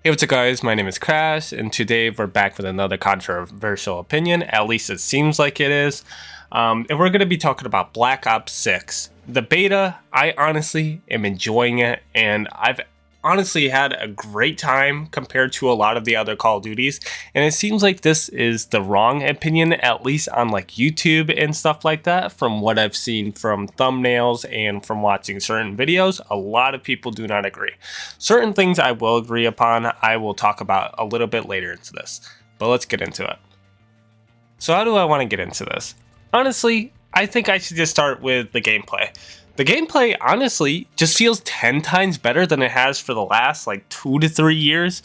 Hey, what's up, guys? My name is Crash, and today we're back with another controversial opinion. At least it seems like it is. And we're going to be talking about Black Ops 6. The beta, I honestly am enjoying it, and I've honestly had a great time compared to a lot of the other Call of Duties. And it seems like this is the wrong opinion, at least on like YouTube and stuff like that. From what I've seen from thumbnails and from watching certain videos, a lot of people do not agree. Certain things I will agree upon, I will talk about a little bit later into this. But let's get into it. So how do I want to get into this? Honestly, I think I should just start with the gameplay. The gameplay, honestly, just feels 10 times better than it has for the last, 2 to 3 years.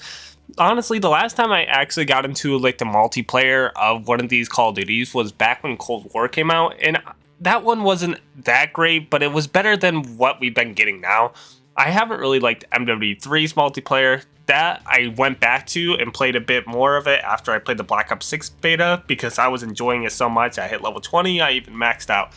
Honestly, the last time I actually got into, the multiplayer of one of these Call of Duties was back when Cold War came out, and that one wasn't that great, but it was better than what we've been getting now. I haven't really liked MW3's multiplayer. That I went back to and played a bit more of it after I played the Black Ops 6 beta because I was enjoying it so much. I hit level 20, I even maxed out.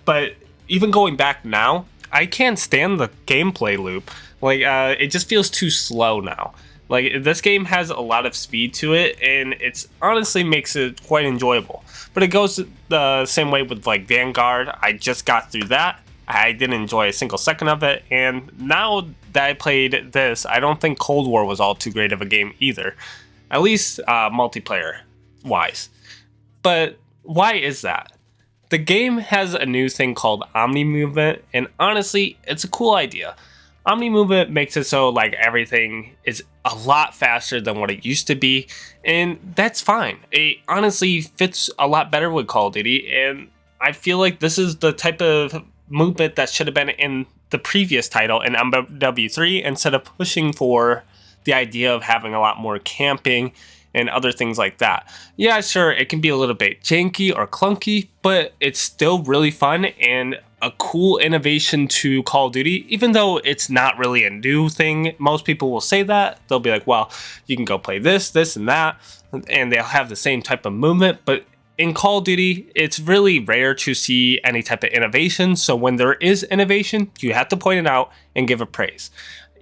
But even going back now, I can't stand the gameplay loop. It just feels too slow now. This game has a lot of speed to it, and it's honestly makes it quite enjoyable. But it goes the same way with Vanguard. I just got through that. I didn't enjoy a single second of it, and now that I played this, I don't think Cold War was all too great of a game either. At least multiplayer-wise. But why is that? The game has a new thing called omni movement, and honestly, it's a cool idea. Omni movement makes it so everything is a lot faster than what it used to be, and that's fine. It honestly fits a lot better with Call of Duty, and I feel like this is the type of movement that should have been in the previous title in MW3 instead of pushing for the idea of having a lot more camping and other things like that. Yeah, sure, it can be a little bit janky or clunky, but it's still really fun and a cool innovation to Call of Duty, even though it's not really a new thing. Most people will say that. They'll be like, well, you can go play this, this, and that, and they'll have the same type of movement, but in Call of Duty, it's really rare to see any type of innovation, so when there is innovation, you have to point it out and give it praise.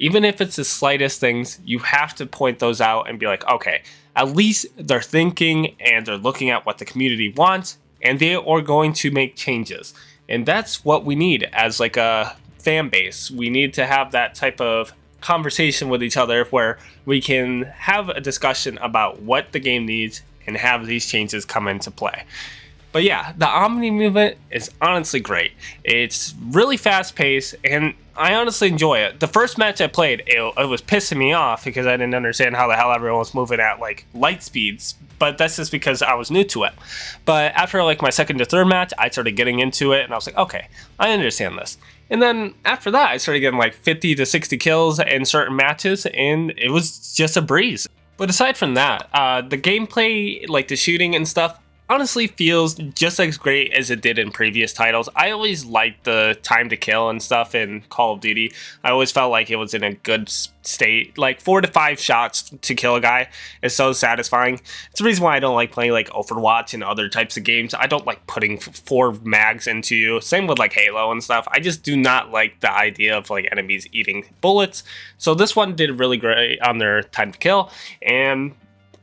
Even if it's the slightest things, you have to point those out and be like, okay, at least they're thinking and they're looking at what the community wants, and they are going to make changes. And that's what we need as a fan base. We need to have that type of conversation with each other where we can have a discussion about what the game needs and have these changes come into play. But yeah, the Omni movement is honestly great. It's really fast paced, and I honestly enjoy it. The first match I played, it was pissing me off because I didn't understand how the hell everyone was moving at light speeds, but that's just because I was new to it. But after my second to third match, I started getting into it, and I was like, okay, I understand this. And then after that, I started getting 50 to 60 kills in certain matches, and it was just a breeze. But aside from that, the gameplay, the shooting and stuff, honestly feels just as great as it did in previous titles. I always liked the time to kill and stuff in Call of Duty. I always felt like it was in a good state. 4 to 5 shots to kill a guy is so satisfying. It's the reason why I don't like playing Overwatch and other types of games. I don't like putting 4 mags into you. Same with Halo and stuff. I just do not like the idea of enemies eating bullets. So this one did really great on their time to kill. And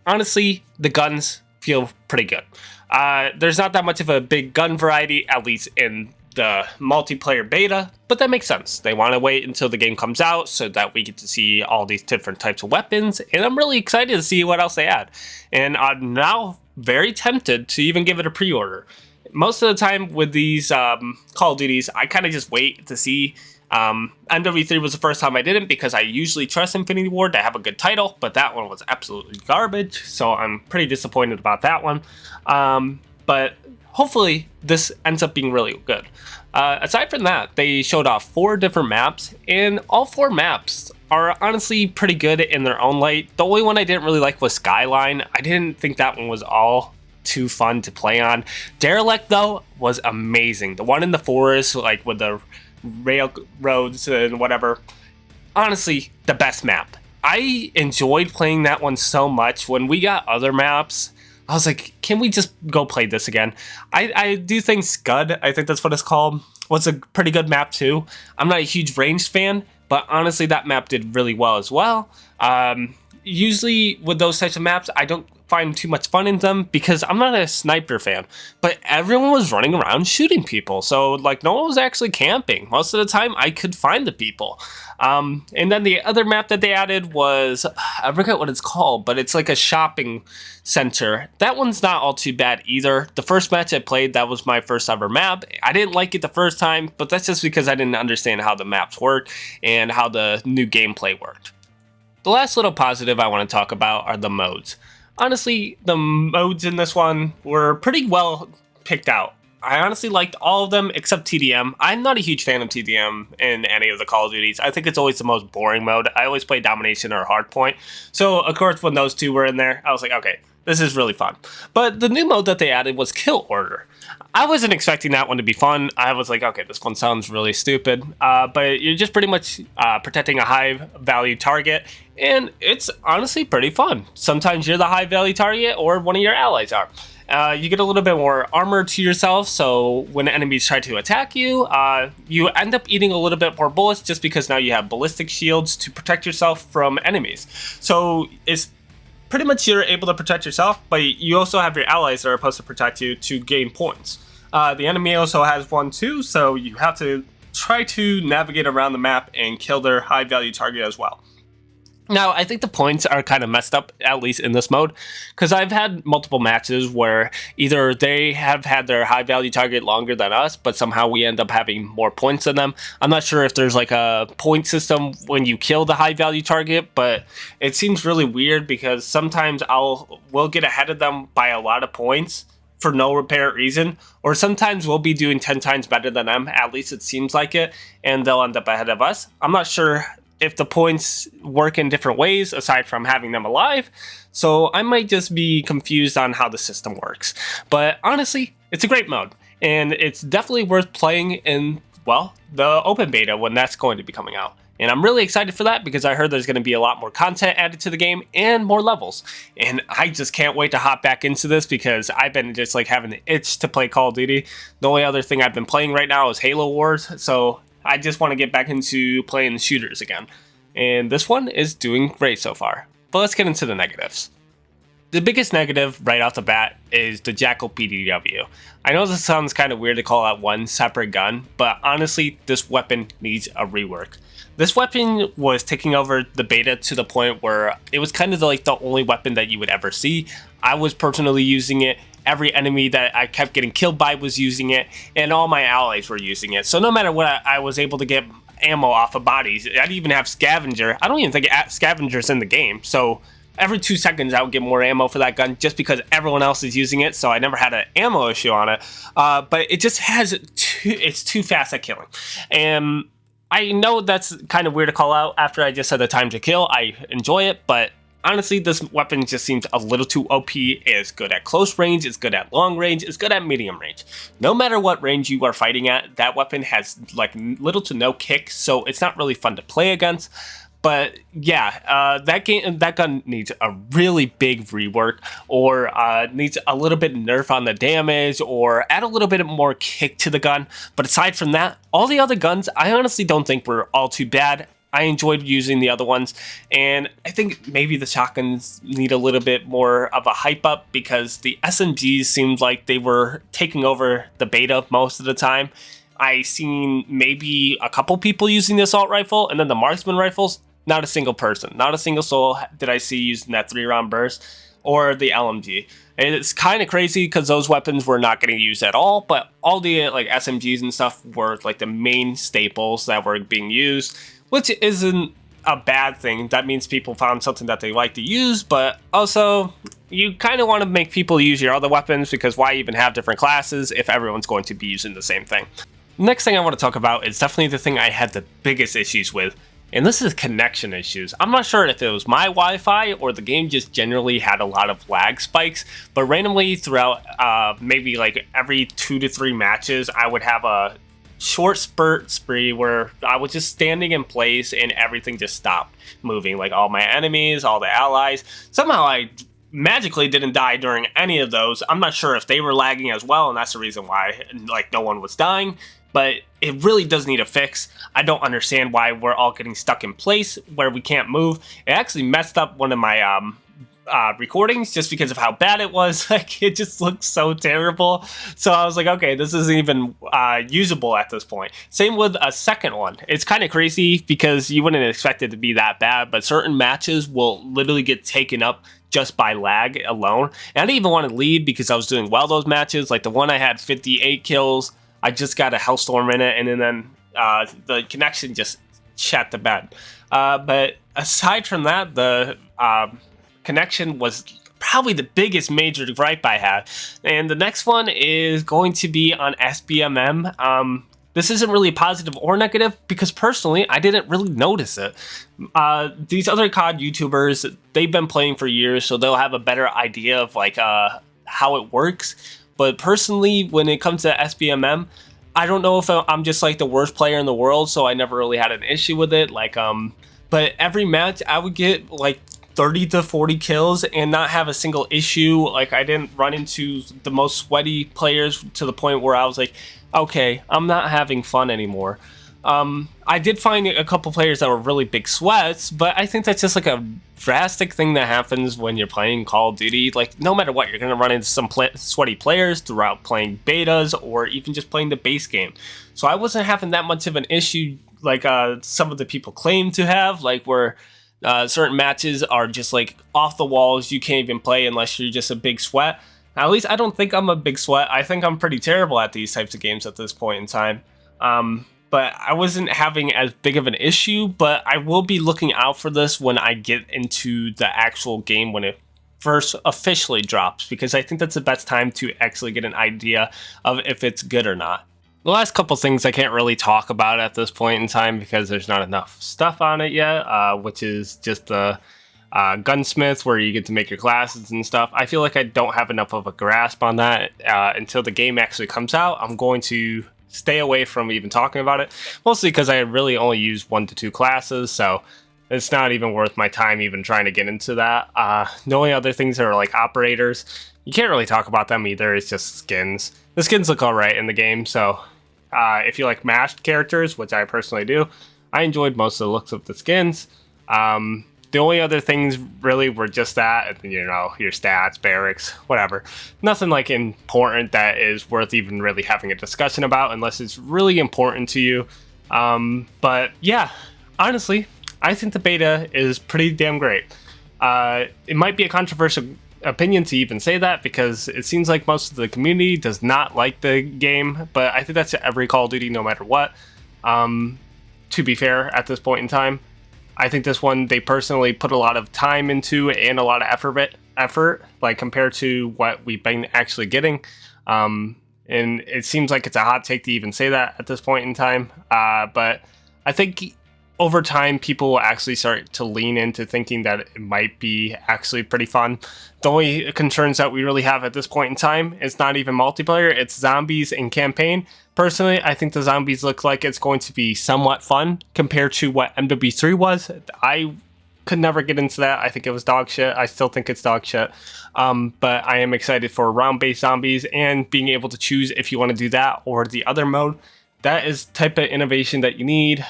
honestly, the guns feel pretty good. There's not that much of a big gun variety, at least in the multiplayer beta, but that makes sense. They want to wait until the game comes out so that we get to see all these different types of weapons, and I'm really excited to see what else they add. And I'm now very tempted to even give it a pre-order. Most of the time with these Call of Duties, I kind of just wait to see. MW3 was the first time I didn't because I usually trust Infinity Ward to have a good title, but that one was absolutely garbage, so I'm pretty disappointed about that one. But hopefully this ends up being really good. Aside from that, they showed off 4 different maps, and all 4 maps are honestly pretty good in their own light. The only one I didn't really like was Skyline. I didn't think that one was all too fun to play on. Derelict, though, was amazing. The one in the forest, with the railroads and whatever, honestly the best map. I enjoyed playing that one so much. When we got other maps, I was like, can we just go play this again? I do think Scud, I think that's what it's called, was a pretty good map too. I'm not a huge ranged fan, but honestly that map did really well as well. Usually with those types of maps, I don't find too much fun in them because I'm not a sniper fan, but everyone was running around shooting people. So like no one was actually camping. Most of the time I could find the people. And then the other map that they added was, I forget what it's called, but it's like a shopping center. That one's not all too bad either. The first match I played, that was my first ever map. I didn't like it the first time, but that's just because I didn't understand how the maps work and how the new gameplay worked. The last little positive I want to talk about are the modes. Honestly, the modes in this one were pretty well picked out. I honestly liked all of them except TDM. I'm not a huge fan of TDM in any of the Call of Duties. I think it's always the most boring mode. I always play Domination or Hardpoint. So, of course, when those two were in there, I was like, okay, this is really fun. But the new mode that they added was Kill Order. I wasn't expecting that one to be fun. I was like, okay, this one sounds really stupid. But you're just pretty much protecting a high-value target, and it's honestly pretty fun. Sometimes you're the high-value target, or one of your allies are. You get a little bit more armor to yourself, so when enemies try to attack you, you end up eating a little bit more bullets just because now you have ballistic shields to protect yourself from enemies. So it's pretty much you're able to protect yourself, but you also have your allies that are supposed to protect you to gain points. The enemy also has one too, so you have to try to navigate around the map and kill their high-value target as well. Now, I think the points are kind of messed up, at least in this mode, because I've had multiple matches where either they have had their high-value target longer than us, but somehow we end up having more points than them. I'm not sure if there's like a point system when you kill the high-value target, but it seems really weird because sometimes we'll get ahead of them by a lot of points for no apparent reason, or sometimes we'll be doing 10 times better than them, at least it seems like it, and they'll end up ahead of us. I'm not sure if the points work in different ways aside from having them alive, so I might just be confused on how the system works. But honestly, it's a great mode, and it's definitely worth playing in, well, the open beta when that's going to be coming out. And I'm really excited for that because I heard there's going to be a lot more content added to the game and more levels. And I just can't wait to hop back into this because I've been just like having an itch to play Call of Duty. The only other thing I've been playing right now is Halo Wars, so I just want to get back into playing shooters again. And this one is doing great so far. But let's get into the negatives. The biggest negative right off the bat is the Jackal PDW. I know this sounds kind of weird to call out one separate gun, but honestly, this weapon needs a rework. This weapon was taking over the beta to the point where it was kind of like the only weapon that you would ever see. I was personally using it. Every enemy that I kept getting killed by was using it, and all my allies were using it. So no matter what, I was able to get ammo off of bodies. I'd even have scavenger. I don't even think scavenger's in the game. So every 2 seconds I would get more ammo for that gun just because everyone else is using it. So I never had an ammo issue on it. But it just has, it's too fast at killing. And I know that's kind of weird to call out after I just said the time to kill. I enjoy it, but honestly, this weapon just seems a little too OP. It's good at close range, it's good at long range, it's good at medium range. No matter what range you are fighting at, that weapon has like little to no kick, so it's not really fun to play against. But yeah, that gun needs a really big rework, or needs a little bit nerf on the damage, or add a little bit more kick to the gun. But aside from that, all the other guns, I honestly don't think were all too bad. I enjoyed using the other ones, and I think maybe the shotguns need a little bit more of a hype up because the SMGs seemed like they were taking over the beta most of the time. I seen maybe a couple people using the assault rifle, and then the marksman rifles, not a single person, not a single soul did I see using that 3-round burst or the LMG. It's kind of crazy because those weapons were not getting used at all, but all the like SMGs and stuff were like the main staples that were being used, which isn't a bad thing. That means people found something that they like to use, but also you kind of want to make people use your other weapons because why even have different classes if everyone's going to be using the same thing? Next thing I want to talk about is definitely the thing I had the biggest issues with, and this is connection issues. I'm not sure if it was my Wi-Fi or the game just generally had a lot of lag spikes, but randomly throughout maybe like every 2 to 3 matches, I would have a short spurt spree where I was just standing in place and everything just stopped moving, like all my enemies, all the allies. Somehow I magically didn't die during any of those. I'm not sure if they were lagging as well, and that's the reason why like no one was dying. but it really does need a fix. I don't understand why we're all getting stuck in place where we can't move. It actually messed up one of my recordings just because of how bad it was. Like, it just looks so terrible. So I was like, okay, this isn't even usable at this point. Same with a second one. It's kind of crazy because you wouldn't expect it to be that bad, but certain matches will literally get taken up just by lag alone. And I didn't even want to lead because I was doing well those matches. Like the one I had 58 kills, I just got a Hellstorm in it, and then the connection just shat the bed. But aside from that, the connection was probably the biggest major gripe I have. And the next one is going to be on sbmm. This isn't really positive or negative because personally, I didn't really notice it. These other COD YouTubers, they've been playing for years, so they'll have a better idea of like how it works. But personally, when it comes to sbmm, I don't know if I'm just like the worst player in the world, so I never really had an issue with it. Like, but every match I would get like 30 to 40 kills and not have a single issue. Like, I didn't run into the most sweaty players to the point where I was like, okay, I'm not having fun anymore. I did find a couple players that were really big sweats, but I think that's just like a drastic thing that happens when you're playing Call of Duty. Like, no matter what, you're going to run into some sweaty players throughout playing betas or even just playing the base game. So I wasn't having that much of an issue like some of the people claim to have, like where certain matches are just like off the walls. You can't even play unless you're just a big sweat. At least I don't think I'm a big sweat. I think I'm pretty terrible at these types of games at this point in time. But I wasn't having as big of an issue, but I will be looking out for this when I get into the actual game when it first officially drops, because I think that's the best time to actually get an idea of if it's good or not. The last couple things I can't really talk about at this point in time because there's not enough stuff on it yet, which is just the gunsmith where you get to make your classes and stuff. I feel like I don't have enough of a grasp on that until the game actually comes out. I'm going to stay away from even talking about it, mostly because I really only use 1 to 2 classes, so it's not even worth my time even trying to get into that. The only other things are like operators. You can't really talk about them either. It's just skins. The skins look alright in the game, so if you like mashed characters, which I personally do, I enjoyed most of the looks of the skins. The only other things really were just that, you know, your stats, barracks, whatever. Nothing like important that is worth even really having a discussion about unless it's really important to you. But yeah, honestly, I think the beta is pretty damn great. It might be a controversial opinion to even say that because it seems like most of the community does not like the game, but I think that's every Call of Duty no matter what. To be fair, at this point in time, I think this one they personally put a lot of time into and a lot of effort, like compared to what we've been actually getting. And it seems like it's a hot take to even say that at this point in time. But I think over time, people will actually start to lean into thinking that it might be actually pretty fun. The only concerns that we really have at this point in time is not even multiplayer, it's zombies and campaign. Personally, I think the zombies look like it's going to be somewhat fun compared to what MW3 was. I could never get into that. I think it was dog shit. I still think it's dog shit. But I am excited for round-based zombies and being able to choose if you want to do that or the other mode. That is type of innovation that you need.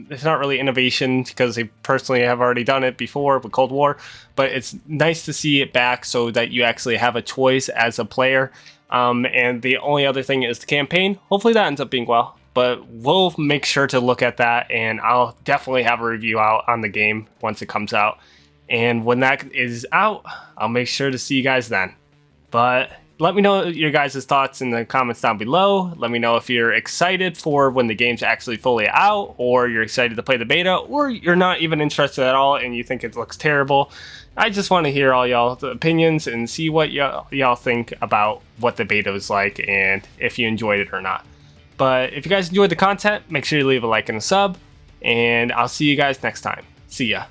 It's not really innovation because they personally have already done it before with Cold War, but it's nice to see it back so that you actually have a choice as a player. And the only other thing is the campaign. Hopefully that ends up being well, but we'll make sure to look at that, and I'll definitely have a review out on the game once it comes out. And when that is out, I'll make sure to see you guys then. But let me know your guys' thoughts in the comments down below. Let me know if you're excited for when the game's actually fully out, or you're excited to play the beta, or you're not even interested at all and you think it looks terrible. I just want to hear all y'all's opinions and see what y'all think about what the beta was like and if you enjoyed it or not. But if you guys enjoyed the content, make sure you leave a like and a sub, and I'll see you guys next time. See ya.